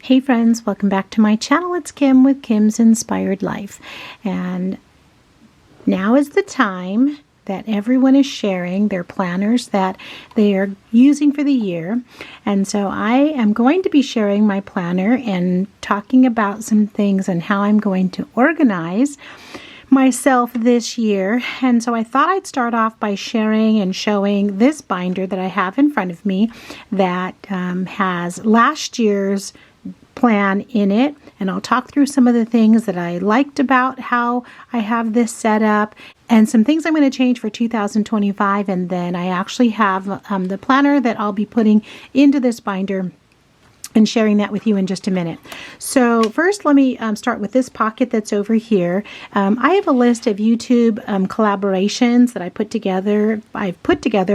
Hey friends, welcome back to my channel. It's Kim with Kim's Inspired Life. And now is the time that everyone is sharing their planners that they are using for the year. And so I am going to be sharing my planner and talking about some things and how I'm going to organize myself this year. And so I thought I'd start off by sharing and showing this binder that I have in front of me that has last year's plan in it, and I'll talk through some of the things that I liked about how I have this set up and some things I'm going to change for 2025. And then I actually have the planner that I'll be putting into this binder and sharing that with you in just a minute. So first, let me start with this pocket that's over here. I have a list of YouTube collaborations that I've put together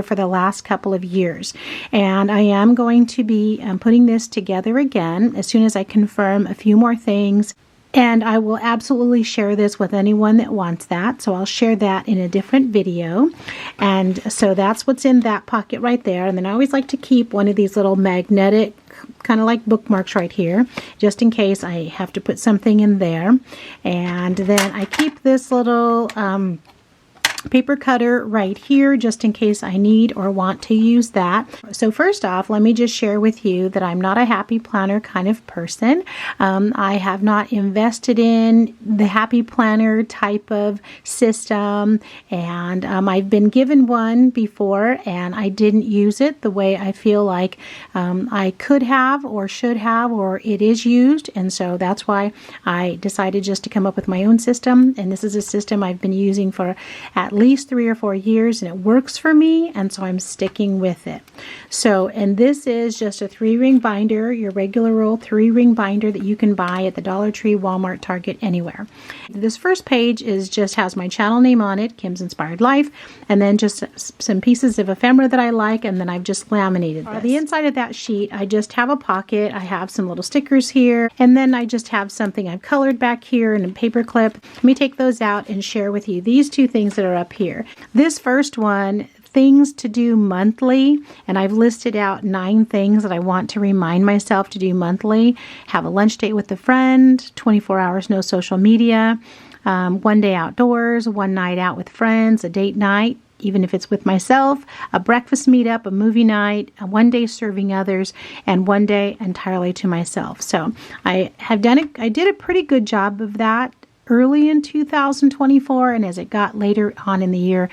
for the last couple of years. And I am going to be putting this together again as soon as I confirm a few more things. And I will absolutely share this with anyone that wants that. So I'll share that in a different video. And so that's what's in that pocket right there. And then I always like to keep one of these little magnetic, kind of like bookmarks right here, just in case I have to put something in there. And then I keep this little paper cutter right here just in case I need or want to use that. So first off, let me just share with you that I'm not a happy planner kind of person. I have not invested in the happy planner type of system, and I've been given one before and I didn't use it the way I feel like I could have or should have, or it is used. And so that's why I decided just to come up with my own system. And this is a system I've been using for at least 3 or 4 years, and it works for me, and so I'm sticking with it. So, and this is just a 3-ring binder, your regular old 3-ring binder that you can buy at the Dollar Tree, Walmart, Target, anywhere. This first page just has my channel name on it, Kim's Inspired Life, and then just some pieces of ephemera that I like, and then I've just laminated this. The inside of that sheet, I just have a pocket. I have some little stickers here, and then I just have something I've colored back here and a paper clip. Let me take those out and share with you these 2 things that are up here. This first one, things to do monthly, and I've listed out 9 things that I want to remind myself to do monthly. Have a lunch date with a friend, 24 hours no social media, 1 day outdoors, 1 night out with friends, a date night, even if it's with myself, a breakfast meetup, a movie night, 1 day serving others, and 1 day entirely to myself. So I did a pretty good job of that early in 2024, and as it got later on in the year,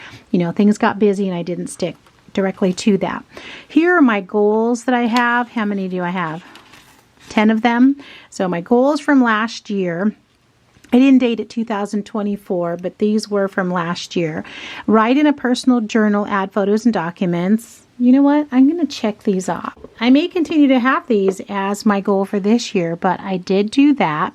things got busy and I didn't stick directly to that. Here are my goals that I have. How many do I have? 10 of them. So my goals from last year, I didn't date it 2024, but these were from last year. Write in a personal journal, add photos and documents. You know what? I'm going to check these off. I may continue to have these as my goal for this year, but I did do that.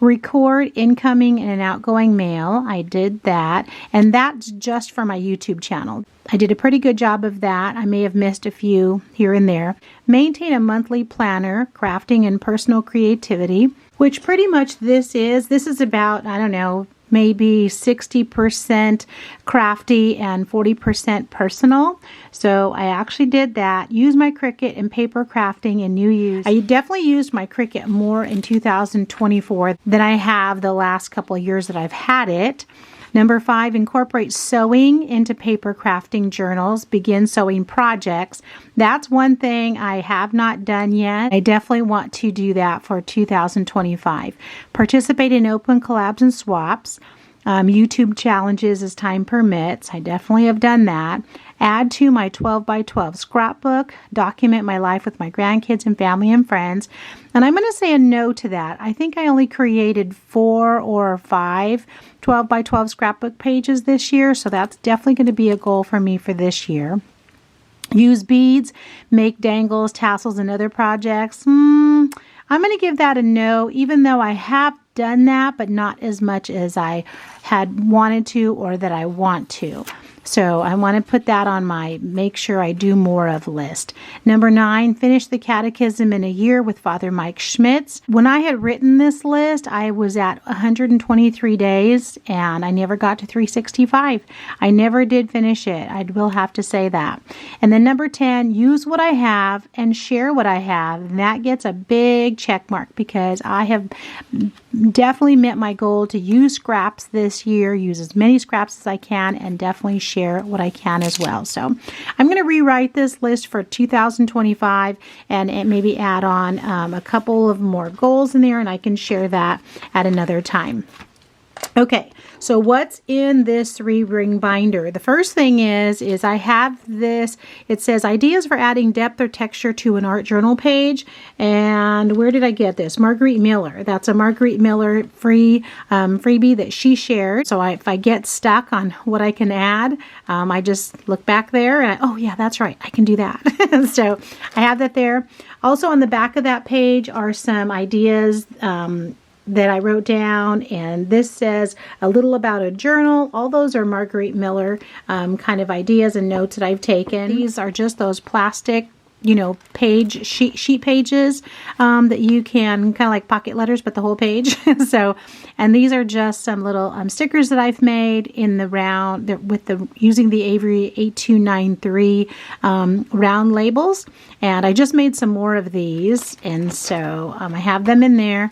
Record incoming and outgoing mail. I did that. And that's just for my YouTube channel. I did a pretty good job of that. I may have missed a few here and there. Maintain a monthly planner, crafting and personal creativity, which pretty much this is about, I don't know, maybe 60% crafty and 40% personal. So I actually did that. Use my Cricut and paper crafting in new use. I definitely used my Cricut more in 2024 than I have the last couple of years that I've had it. Number 5, incorporate sewing into paper crafting journals. Begin sewing projects. That's one thing I have not done yet. I definitely want to do that for 2025. Participate in open collabs and swaps. YouTube challenges as time permits. I definitely have done that. Add to my 12 by 12 scrapbook. Document my life with my grandkids and family and friends. And I'm going to say a no to that. I think I only created 4 or 5 12 by 12 scrapbook pages this year. So that's definitely going to be a goal for me for this year. Use beads, make dangles, tassels, and other projects. I'm going to give that a no, even though I have done that, but not as much as I had wanted to or that I want to. So I want to put that on my make sure I do more of list. Number 9, finish the catechism in a year with Father Mike Schmitz. When I had written this list, I was at 123 days and I never got to 365. I never did finish it. I will have to say that. And then number 10, use what I have and share what I have. And that gets a big check mark because I have definitely met my goal to use scraps this year, use as many scraps as I can, and definitely share what I can as well. So I'm going to rewrite this list for 2025 and maybe add on a couple of more goals in there, and I can share that at another time. Okay, so what's in this 3-ring binder? The first thing is I have this, it says ideas for adding depth or texture to an art journal page. And where did I get this? Marguerite Miller. That's a Marguerite Miller freebie that she shared. So if I get stuck on what I can add, I just look back there and oh yeah, that's right, I can do that. So I have that there. Also on the back of that page are some ideas that I wrote down, and this says a little about a journal. All those are Marguerite Miller kind of ideas and notes that I've taken. These are just those plastic, sheet pages that you can kind of like pocket letters, but the whole page. So, and these are just some little stickers that I've made in the round using the Avery 8293 round labels, and I just made some more of these, and so I have them in there.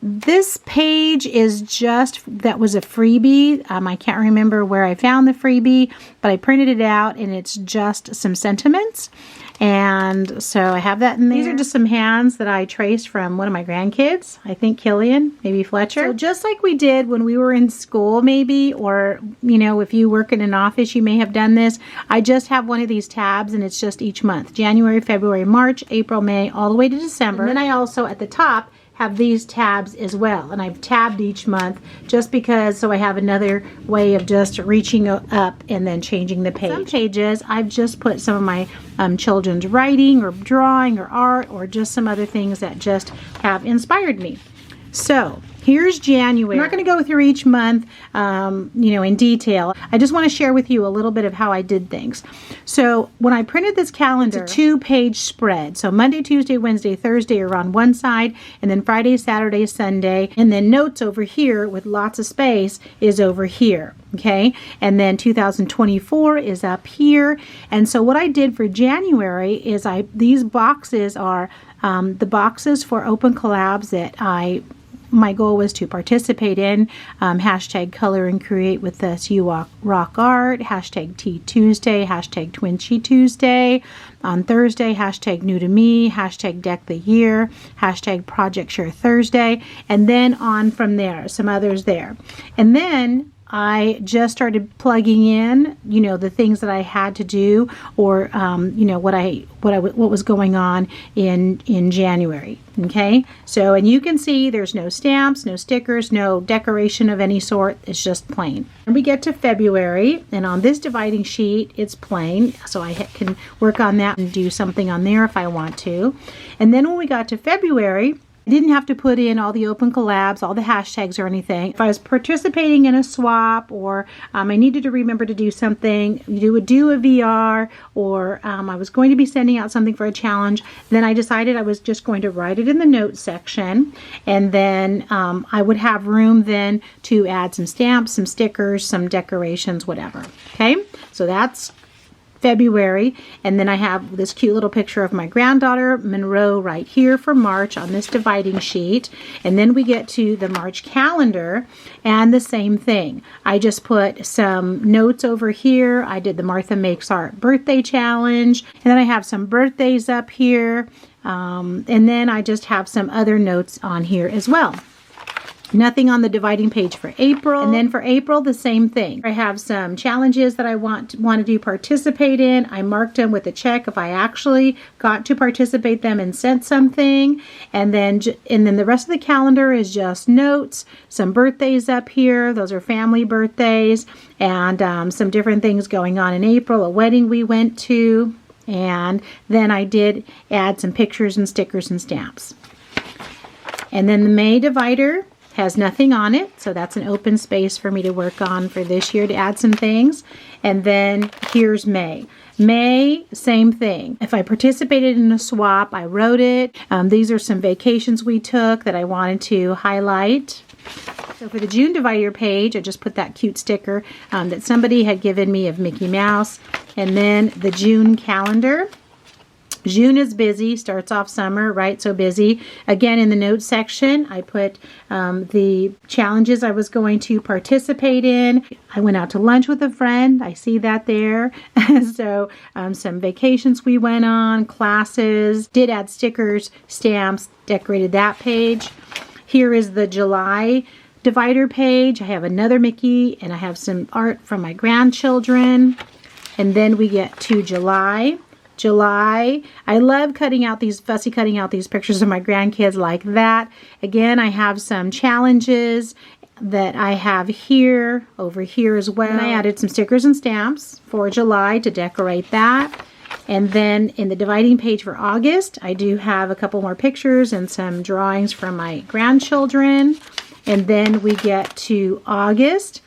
This page is that was a freebie. I can't remember where I found the freebie, but I printed it out and it's just some sentiments. And so I have that in there. These are just some hands that I traced from one of my grandkids. I think Killian, maybe Fletcher. So just like we did when we were in school maybe, or, if you work in an office, you may have done this. I just have one of these tabs and it's just each month. January, February, March, April, May, all the way to December. And then I also at the top have these tabs as well, and I've tabbed each month just because, so I have another way of just reaching up and then changing the page. Some pages I've just put some of my children's writing or drawing or art or just some other things that just have inspired me. So here's January. I'm not going to go through each month, in detail. I just want to share with you a little bit of how I did things. So when I printed this calendar, it's a 2-page spread. So Monday, Tuesday, Wednesday, Thursday are on one side, and then Friday, Saturday, Sunday, and then notes over here with lots of space is over here. Okay, and then 2024 is up here. And so what I did for January is these boxes are the boxes for open collabs that my goal was to participate in. Hashtag color and create with us, you rock art, hashtag Tea Tuesday, hashtag Twinchy Tuesday. On Thursday, hashtag new to me, hashtag deck the year, hashtag project share Thursday, and then on from there, some others there. And then I just started plugging in, the things that I had to do, or what was going on in January. Okay, so and you can see there's no stamps, no stickers, no decoration of any sort. It's just plain. And we get to February, and on this dividing sheet, it's plain, so I can work on that and do something on there if I want to. And then when we got to February, I didn't have to put in all the open collabs, all the hashtags or anything. If I was participating in a swap, or I needed to remember to do something, do a VR, or I was going to be sending out something for a challenge, then I decided I was just going to write it in the notes section, and then I would have room then to add some stamps, some stickers, some decorations, whatever. Okay, so that's February, and then I have this cute little picture of my granddaughter Monroe right here for March on this dividing sheet. And then we get to the March calendar, and the same thing. I just put some notes over here. I did the Martha Makes Art birthday challenge, and then I have some birthdays up here, and then I just have some other notes on here as well. Nothing on the dividing page for April. And then for April, the same thing. I have some challenges that I want to participate in. I marked them with a check if I actually got to participate them and sent something. And then the rest of the calendar is just notes, some birthdays up here. Those are family birthdays, and some different things going on in April, a wedding we went to. And then I did add some pictures and stickers and stamps. And then the May divider, has nothing on it, so that's an open space for me to work on for this year to add some things. And then here's May. May, same thing. If I participated in a swap, I wrote it. These are some vacations we took that I wanted to highlight. So for the June divider page, I just put that cute sticker that somebody had given me of Mickey Mouse. And then the June calendar. June is busy, starts off summer, right? So busy. Again, in the notes section, I put the challenges I was going to participate in. I went out to lunch with a friend. I see that there. So some vacations we went on, classes, did add stickers, stamps, decorated that page. Here is the July divider page. I have another Mickey and I have some art from my grandchildren. And then we get to July. I love cutting out these pictures of my grandkids like that. Again, I have some challenges that I have here, over here as well. And I added some stickers and stamps for July to decorate that. And then in the dividing page for August, I do have a couple more pictures and some drawings from my grandchildren. And then we get to August.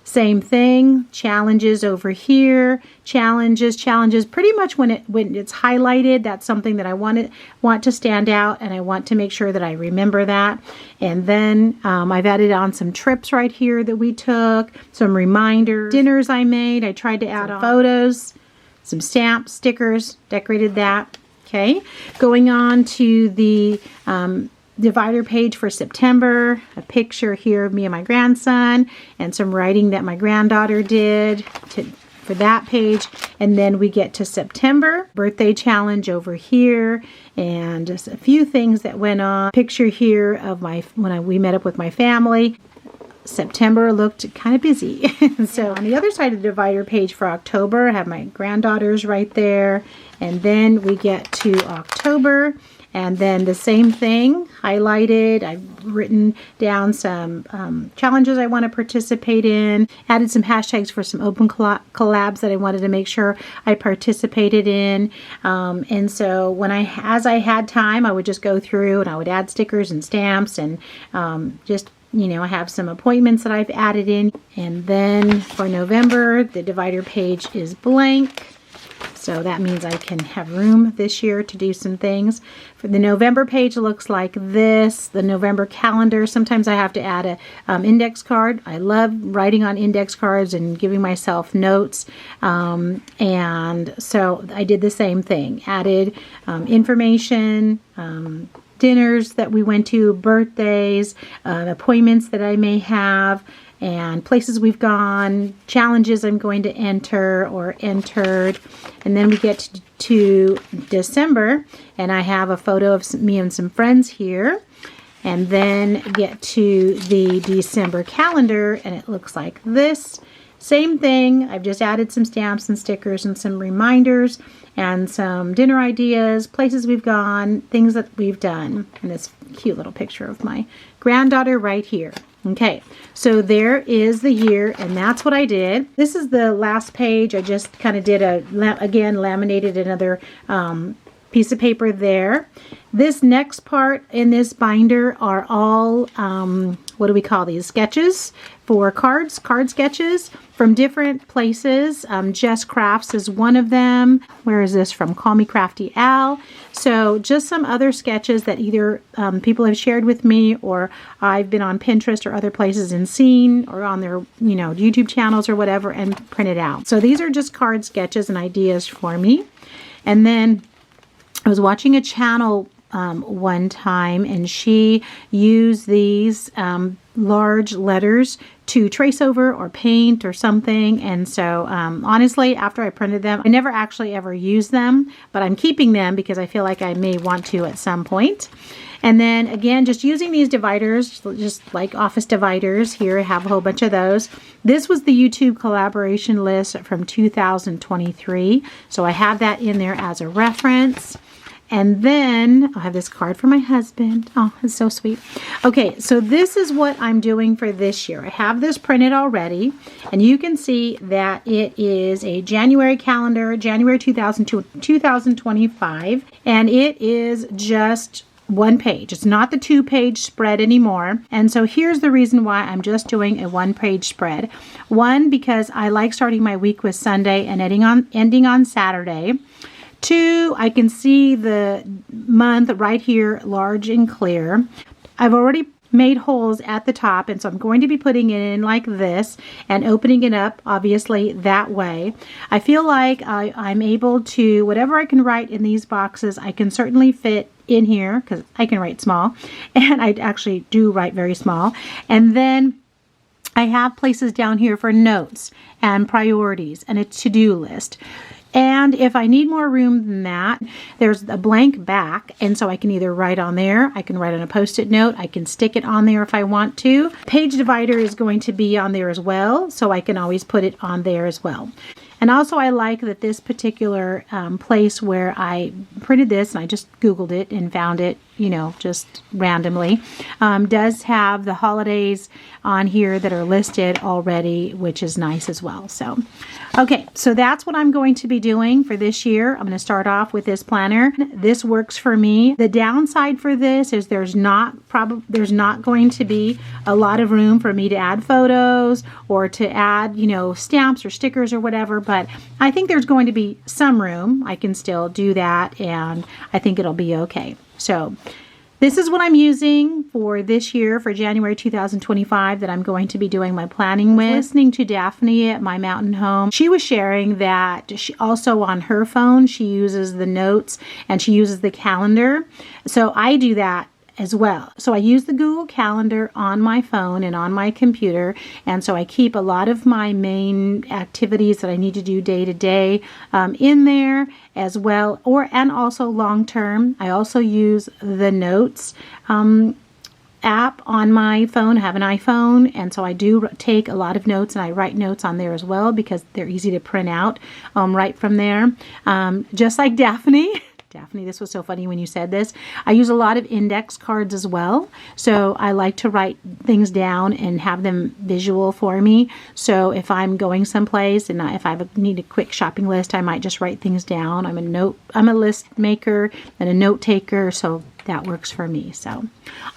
Same thing, challenges over here, challenges. Pretty much when it's highlighted, that's something that I want to stand out, and I want to make sure that I remember that. And then I've added on some trips right here that we took, some reminders, dinners I made. I tried to add on photos, some stamps, stickers, decorated that. Okay, going on to the divider page for September, a picture here of me and my grandson and some writing that my granddaughter did for that page. And then we get to September, birthday challenge over here, and just a few things that went on. Picture here of we met up with my family. September looked kind of busy. So on the other side of the divider page for October, I have my granddaughters right there. And then we get to October. And then the same thing, highlighted. I've written down some challenges I want to participate in, added some hashtags for some open collabs that I wanted to make sure I participated in. And so as I had time, I would just go through and I would add stickers and stamps and I have some appointments that I've added in. And then for November, the divider page is blank. So that means I can have room this year to do some things. For the November page, it looks like this. The November calendar, sometimes I have to add an index card. I love writing on index cards and giving myself notes. And so I did the same thing. Added information, dinners that we went to, birthdays, appointments that I may have, and places we've gone, challenges I'm going to enter or entered. And then we get to December, and I have a photo of me and some friends here. And then get to the December calendar, and it looks like this. Same thing, I've just added some stamps and stickers and some reminders and some dinner ideas, places we've gone, things that we've done. And this cute little picture of my granddaughter right here. Okay, so there is the year, and that's what I did. This is the last page. I just kind of did laminated another piece of paper there. This next part in this binder are all, what do we call these? Sketches for card sketches from different places. Jess Crafts is one of them. Where is this from? Call Me Crafty Al. So just some other sketches that either people have shared with me, or I've been on Pinterest or other places and seen, or on their YouTube channels or whatever, and printed out. So these are just card sketches and ideas for me. And then I was watching a channel one time, and she used these large letters to trace over or paint or something. And so honestly, after I printed them, I never actually ever used them, but I'm keeping them because I feel like I may want to at some point. And then again, just using these dividers, just like office dividers. Here I have a whole bunch of those. This was the YouTube collaboration list from 2023. So I have that in there as a reference. And then I have this card for my husband. Oh, it's so sweet. Okay, so this is what I'm doing for this year. I have this printed already, and you can see that it is a January calendar, January 2025, and it is just one page. It's not the 2-page spread anymore. And so here's the reason why I'm just doing a 1-page spread. One, because I like starting my week with Sunday and ending on Saturday. 2, I can see the month right here, large and clear. I've already made holes at the top, and so I'm going to be putting it in like this and opening it up obviously that way. I feel like I'm able to, whatever I can write in these boxes, I can certainly fit in here because I can write small, and I actually do write very small. And then I have places down here for notes and priorities and a to-do list. And if I need more room than that, there's a blank back, and so I can either write on there, I can write on a post-it note, I can stick it on there if I want to. Page divider is going to be on there as well, so I can always put it on there as well. And also I like that this particular place where I printed this, and I just Googled it and found it, you know, just randomly, does have the holidays on here that are listed already, which is nice as well. So, okay, so that's what I'm going to be doing for this year. I'm going to start off with this planner. This works for me. The downside for this is there's not going to be a lot of room for me to add photos or to add, you know, stamps or stickers or whatever, but I think there's going to be some room. I can still do that, and I think it'll be okay. So this is what I'm using for this year, for January 2025, that I'm going to be doing my planning with. Listening to Daphne at my mountain home, she was sharing that she also on her phone, she uses the notes and she uses the calendar. So I do that as well. So I use the Google Calendar on my phone and on my computer, and so I keep a lot of my main activities that I need to do day to day in there as well, and also long term. I also use the Notes app on my phone. I have an iPhone, and so I do take a lot of notes, and I write notes on there as well because they're easy to print out right from there. Just like Daphne. Daphne, this was so funny when you said this. I use a lot of index cards as well. So I like to write things down and have them visual for me. So if I'm going someplace and if I need a quick shopping list, I might just write things down. I'm a list maker and a note taker, so that works for me. So,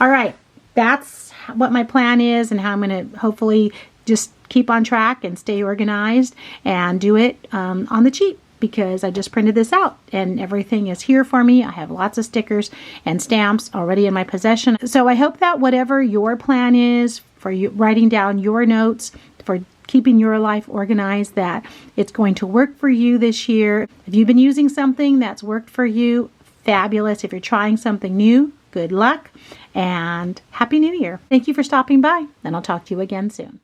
all right, that's what my plan is and how I'm going to hopefully just keep on track and stay organized and do it on the cheap, because I just printed this out and everything is here for me. I have lots of stickers and stamps already in my possession. So I hope that whatever your plan is for you writing down your notes, for keeping your life organized, that it's going to work for you this year. If you've been using something that's worked for you, fabulous. If you're trying something new, good luck and Happy New Year. Thank you for stopping by, and I'll talk to you again soon.